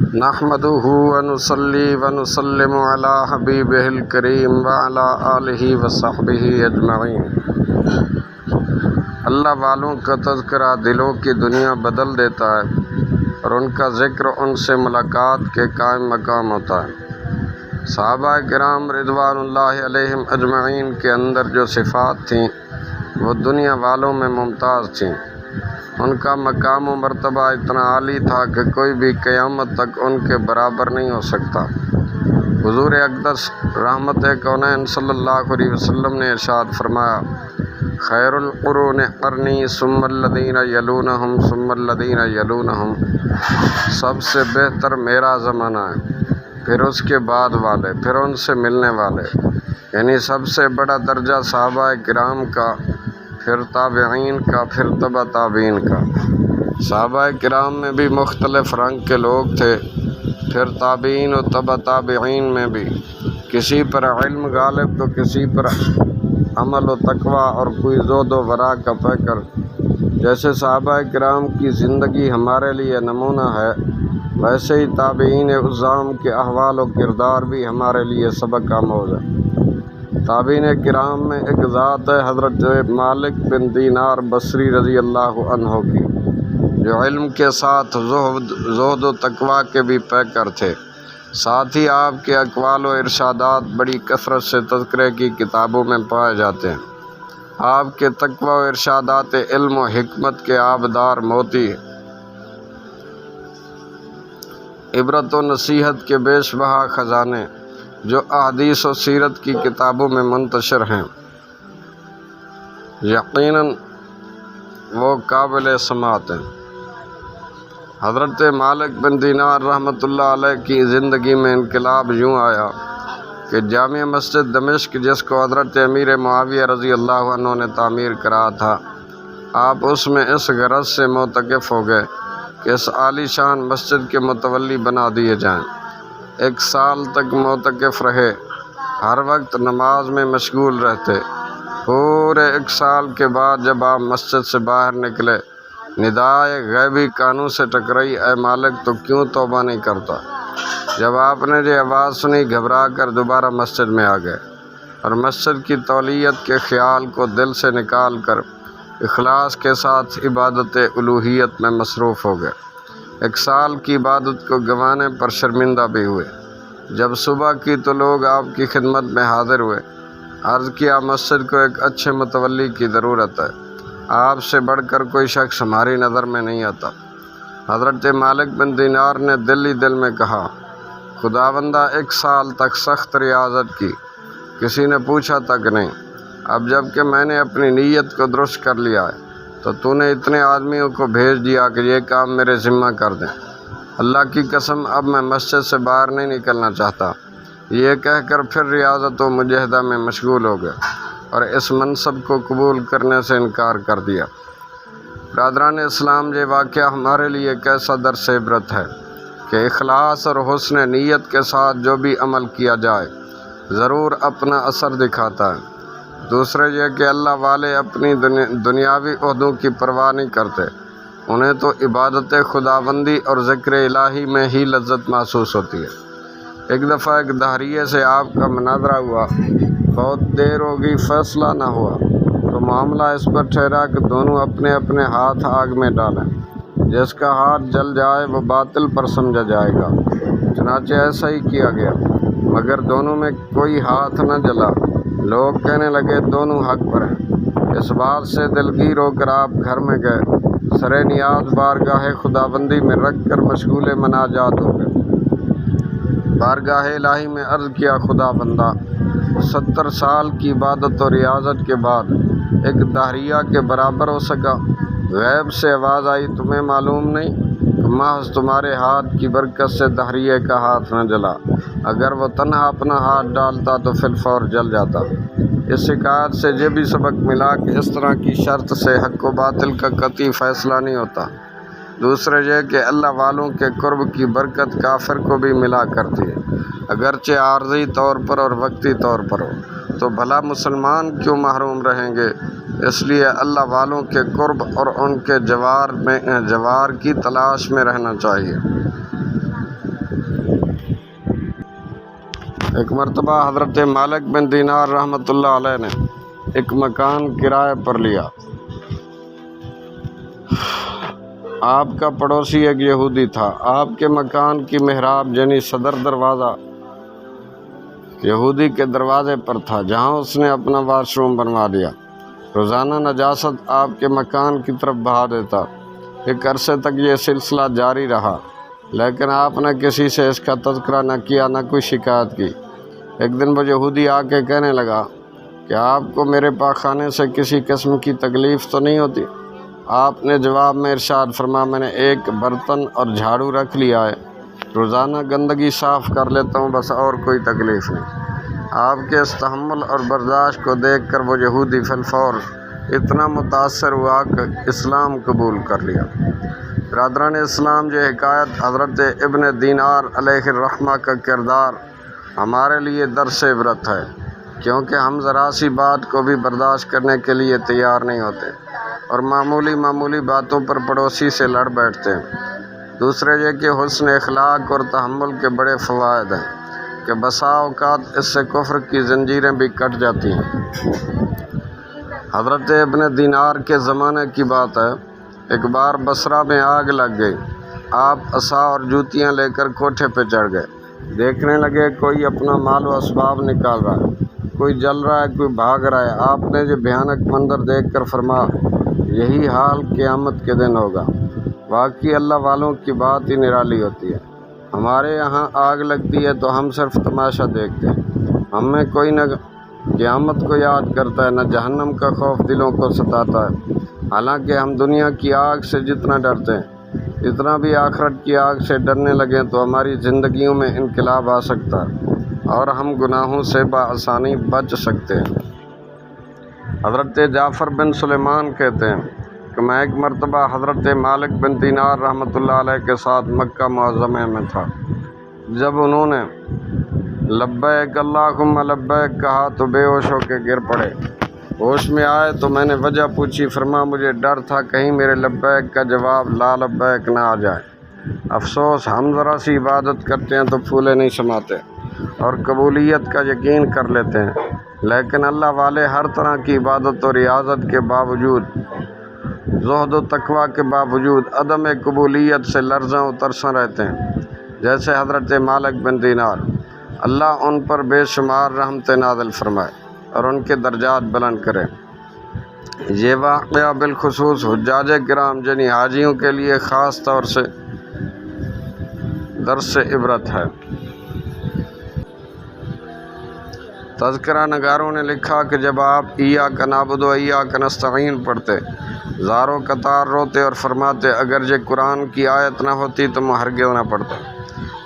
نحمده ونصلي ونسلم على حبيبه الكريم وعلى آله وصحبه اجمعین۔ اللہ والوں کا تذکرہ دلوں کی دنیا بدل دیتا ہے اور ان کا ذکر ان سے ملاقات کے قائم مقام ہوتا ہے۔ صحابہ کرام رضوان اللہ علیہم اجمعین کے اندر جو صفات تھیں وہ دنیا والوں میں ممتاز تھیں۔ ان کا مقام و مرتبہ اتنا عالی تھا کہ کوئی بھی قیامت تک ان کے برابر نہیں ہو سکتا۔ حضور اقدس رحمت کونین صلی اللہ علیہ وسلم نے ارشاد فرمایا، خیر القرون قرنی ثم الذین یلونہم ثم الذین یلونہم، سب سے بہتر میرا زمانہ ہے، پھر اس کے بعد والے، پھر ان سے ملنے والے، یعنی سب سے بڑا درجہ صحابہ کرام کا، پھر تابعین کا، پھر تبع تابعین کا۔ صحابہ کرام میں بھی مختلف رنگ کے لوگ تھے، پھر تابعین و تبع تابعین میں بھی، کسی پر علم غالب تو کسی پر عمل و تقوی اور کوئی زہد و ورع کا پیکر۔ جیسے صحابہ کرام کی زندگی ہمارے لیے نمونہ ہے، ویسے ہی تابعین عظام کے احوال و کردار بھی ہمارے لیے سبق آموز ہے۔ تابعین کرام میں ایک ذات ہے حضرت مالک بن دینار بصری رضی اللہ عنہ کی، جو علم کے ساتھ زہد و تقوی کے بھی پیکر تھے۔ ساتھ ہی آپ کے اقوال و ارشادات بڑی کثرت سے تذکرے کی کتابوں میں پائے جاتے ہیں۔ آپ کے تقوی و ارشادات علم و حکمت کے آبدار موتی، عبرت و نصیحت کے بیش بہا خزانے جو احادیث و سیرت کی کتابوں میں منتشر ہیں، یقیناً وہ قابل سماعت ہیں۔ حضرت مالک بن دینار رحمۃ اللہ علیہ کی زندگی میں انقلاب یوں آیا کہ جامع مسجد دمشق، جس کو حضرت امیر معاویہ رضی اللہ عنہ نے تعمیر کرا تھا، آپ اس میں اس غرض سے معتکف ہو گئے کہ اس عالی شان مسجد کے متولی بنا دیے جائیں۔ 1 سال تک معتکف رہے، ہر وقت نماز میں مشغول رہتے۔ پورے 1 سال کے بعد جب آپ مسجد سے باہر نکلے، ندائے غیبی کانوں سے ٹکرائی، اے مالک تو کیوں توبہ نہیں کرتا؟ جب آپ نے یہ آواز سنی، گھبرا کر دوبارہ مسجد میں آ گئے اور مسجد کی تولیت کے خیال کو دل سے نکال کر اخلاص کے ساتھ عبادت الوہیت میں مصروف ہو گئے۔ 1 سال کی عبادت کو گنوانے پر شرمندہ بھی ہوئے۔ جب صبح کی تو لوگ آپ کی خدمت میں حاضر ہوئے، عرض کیا مسجد کو ایک اچھے متولی کی ضرورت ہے، آپ سے بڑھ کر کوئی شخص ہماری نظر میں نہیں آتا۔ حضرت مالک بن دینار نے دل ہی دل میں کہا، خداوندہ 1 سال تک سخت ریاضت کی، کسی نے پوچھا تک نہیں، اب جب کہ میں نے اپنی نیت کو درست کر لیا ہے تو تو نے اتنے آدمیوں کو بھیج دیا کہ یہ کام میرے ذمہ کر دیں۔ اللہ کی قسم اب میں مسجد سے باہر نہیں نکلنا چاہتا۔ یہ کہہ کر پھر ریاضت و مجاہدہ میں مشغول ہو گیا اور اس منصب کو قبول کرنے سے انکار کر دیا۔ برادران اسلام، یہ واقعہ ہمارے لیے کیسا درس عبرت ہے کہ اخلاص اور حسن نیت کے ساتھ جو بھی عمل کیا جائے ضرور اپنا اثر دکھاتا ہے۔ دوسرے یہ کہ اللہ والے اپنی دنیاوی عہدوں کی پرواہ نہیں کرتے، انہیں تو عبادت خداوندی اور ذکر الہی میں ہی لذت محسوس ہوتی ہے۔ ایک دفعہ ایک دہریے سے آپ کا مناظرہ ہوا، بہت دیر ہوگی، فیصلہ نہ ہوا تو معاملہ اس پر ٹھہرا کہ دونوں اپنے اپنے ہاتھ آگ میں ڈالیں، جس کا ہاتھ جل جائے وہ باطل پر سمجھا جائے گا۔ چنانچہ ایسا ہی کیا گیا، مگر دونوں میں کوئی ہاتھ نہ جلا۔ لوگ کہنے لگے دونوں حق پر ہیں۔ اس بات سے دلگیر ہو کر آپ گھر میں گئے، سر نیاز بارگاہ خداوندی میں رکھ کر مشغول مناجات ہو گئے۔ بارگاہ الہی میں عرض کیا، خداوندہ 70 سال کی عبادت و ریاضت کے بعد ایک دہریہ کے برابر ہو سکا؟ غیب سے آواز آئی، تمہیں معلوم نہیں کہ محض تمہارے ہاتھ کی برکت سے دہریے کا ہاتھ نہ جلا، اگر وہ تنہا اپنا ہاتھ ڈالتا تو فی الفور جل جاتا۔ اس شکایت سے یہ بھی سبق ملا کہ اس طرح کی شرط سے حق و باطل کا قطعی فیصلہ نہیں ہوتا۔ دوسرے یہ کہ اللہ والوں کے قرب کی برکت کافر کو بھی ملا کرتی ہے، اگرچہ عارضی طور پر اور وقتی طور پر ہو، تو بھلا مسلمان کیوں محروم رہیں گے؟ اس لیے اللہ والوں کے قرب اور ان کے جوار کی تلاش میں رہنا چاہیے۔ ایک مرتبہ حضرت مالک بن دینار رحمۃ اللہ علیہ نے ایک مکان کرائے پر لیا۔ آپ کا پڑوسی ایک یہودی تھا۔ آپ کے مکان کی محراب یعنی صدر دروازہ یہودی کے دروازے پر تھا، جہاں اس نے اپنا واش روم بنوا لیا۔ روزانہ نجاست آپ کے مکان کی طرف بہا دیتا۔ ایک عرصے تک یہ سلسلہ جاری رہا، لیکن آپ نے کسی سے اس کا تذکرہ نہ کیا، نہ کوئی شکایت کی۔ ایک دن وہ یہودی آ کے کہنے لگا کہ آپ کو میرے پاخانے سے کسی قسم کی تکلیف تو نہیں ہوتی؟ آپ نے جواب میں ارشاد فرمایا، میں نے ایک برتن اور جھاڑو رکھ لیا ہے، روزانہ گندگی صاف کر لیتا ہوں، بس اور کوئی تکلیف نہیں۔ آپ کے اس تحمل اور برداشت کو دیکھ کر وہ یہودی فی الفور اتنا متاثر ہوا کہ اسلام قبول کر لیا۔ برادران اسلام، یہ حکایت حضرت ابن دینار علیہ الرحمہ کا کردار ہمارے لیے درس عبرت ہے، کیونکہ ہم ذرا سی بات کو بھی برداشت کرنے کے لیے تیار نہیں ہوتے اور معمولی باتوں پر پڑوسی سے لڑ بیٹھتے ہیں۔ دوسرے یہ کہ حسن اخلاق اور تحمل کے بڑے فوائد ہیں کہ بسا اوقات اس سے کفر کی زنجیریں بھی کٹ جاتی ہیں۔ حضرت ابن دینار کے زمانے کی بات ہے، ایک بار بصرہ میں آگ لگ گئی۔ آپ عصا اور جوتیاں لے کر کوٹھے پہ چڑھ گئے۔ دیکھنے لگے کوئی اپنا مال و اسباب نکال رہا ہے، کوئی جل رہا ہے، کوئی بھاگ رہا ہے۔ آپ نے یہ بھیانک منظر دیکھ کر فرمایا، یہی حال قیامت کے دن ہوگا۔ واقعی اللہ والوں کی بات ہی نرالی ہوتی ہے۔ ہمارے یہاں آگ لگتی ہے تو ہم صرف تماشا دیکھتے ہیں، ہم میں کوئی نہ قیامت کو یاد کرتا ہے، نہ جہنم کا خوف دلوں کو ستاتا ہے۔ حالانکہ ہم دنیا کی آگ سے جتنا ڈرتے ہیں، اتنا بھی آخرت کی آگ سے ڈرنے لگیں تو ہماری زندگیوں میں انقلاب آ سکتا ہے اور ہم گناہوں سے بآسانی بچ سکتے ہیں۔ حضرت جعفر بن سلیمان کہتے ہیں کہ میں ایک مرتبہ حضرت مالک بن دینار رحمۃ اللہ علیہ کے ساتھ مکہ معظمہ میں تھا۔ جب انہوں نے لبیک اللہم لبیک کہا تو بے ہوش ہو کے گر پڑے۔ ہوش میں آئے تو میں نے وجہ پوچھی، فرمایا مجھے ڈر تھا کہیں میرے لبیک کا جواب لا لبیک نہ آ جائے۔ افسوس، ہم ذرا سی عبادت کرتے ہیں تو پھولے نہیں سماتے اور قبولیت کا یقین کر لیتے ہیں، لیکن اللہ والے ہر طرح کی عبادت اور ریاضت کے باوجود، زہد و تقویٰ کے باوجود عدم قبولیت سے لرزاں و ترساں رہتے ہیں، جیسے حضرت مالک بن دینار۔ اللہ ان پر بے شمار رحمت نازل فرمائے اور ان کے درجات بلند کرے۔ یہ واقعہ بالخصوص حجاج کرام یعنی حاجیوں کے لیے خاص طور سے درس عبرت ہے۔ تذکرہ نگاروں نے لکھا کہ جب آپ ایاک نعبد و ایاک نستعین پڑھتے، زاروں قطار روتے اور فرماتے اگر یہ قرآن کی آیت نہ ہوتی تو میں ہرگز نہ پڑھتا۔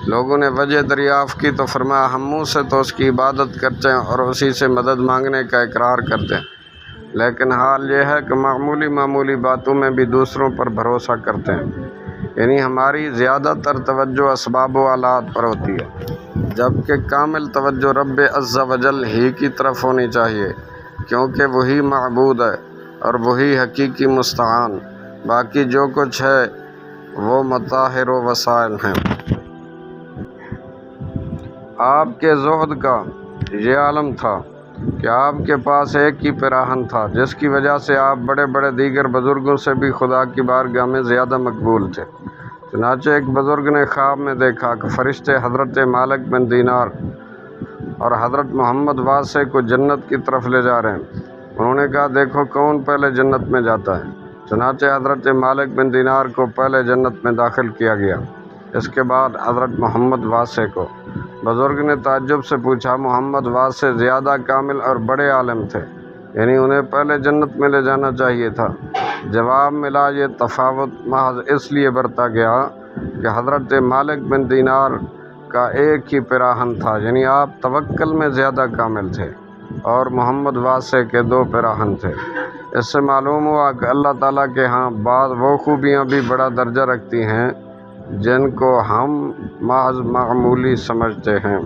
لوگوں نے وجہ دریافت کی تو فرمایا ہم منہ سے تو اس کی عبادت کرتے ہیں اور اسی سے مدد مانگنے کا اقرار کرتے ہیں، لیکن حال یہ ہے کہ معمولی باتوں میں بھی دوسروں پر بھروسہ کرتے ہیں، یعنی ہماری زیادہ تر توجہ اسباب و آلات پر ہوتی ہے، جبکہ کامل توجہ رب عز و جل ہی کی طرف ہونی چاہیے، کیونکہ وہی معبود ہے اور وہی حقیقی مستعان، باقی جو کچھ ہے وہ مظاہر و وسائل ہیں۔ آپ کے زہد کا یہ عالم تھا کہ آپ کے پاس ایک ہی پیراہن تھا، جس کی وجہ سے آپ بڑے دیگر بزرگوں سے بھی خدا کی بارگاہ میں زیادہ مقبول تھے۔ چنانچہ ایک بزرگ نے خواب میں دیکھا کہ فرشتے حضرت مالک بن دینار اور حضرت محمد واسع کو جنت کی طرف لے جا رہے ہیں۔ انہوں نے کہا دیکھو کون پہلے جنت میں جاتا ہے۔ چنانچہ حضرت مالک بن دینار کو پہلے جنت میں داخل کیا گیا، اس کے بعد حضرت محمد واسع کو۔ بزرگ نے تعجب سے پوچھا، محمد واسع زیادہ کامل اور بڑے عالم تھے، یعنی انہیں پہلے جنت میں لے جانا چاہیے تھا۔ جواب ملا یہ تفاوت محض اس لیے برتا گیا کہ حضرت مالک بن دینار کا ایک ہی پیراہن تھا، یعنی آپ توکل میں زیادہ کامل تھے، اور محمد واسع کے 2 پیراہن تھے۔ اس سے معلوم ہوا کہ اللہ تعالیٰ کے ہاں بعض وہ خوبیاں بھی بڑا درجہ رکھتی ہیں جن کو ہم محض معمولی سمجھتے ہیں۔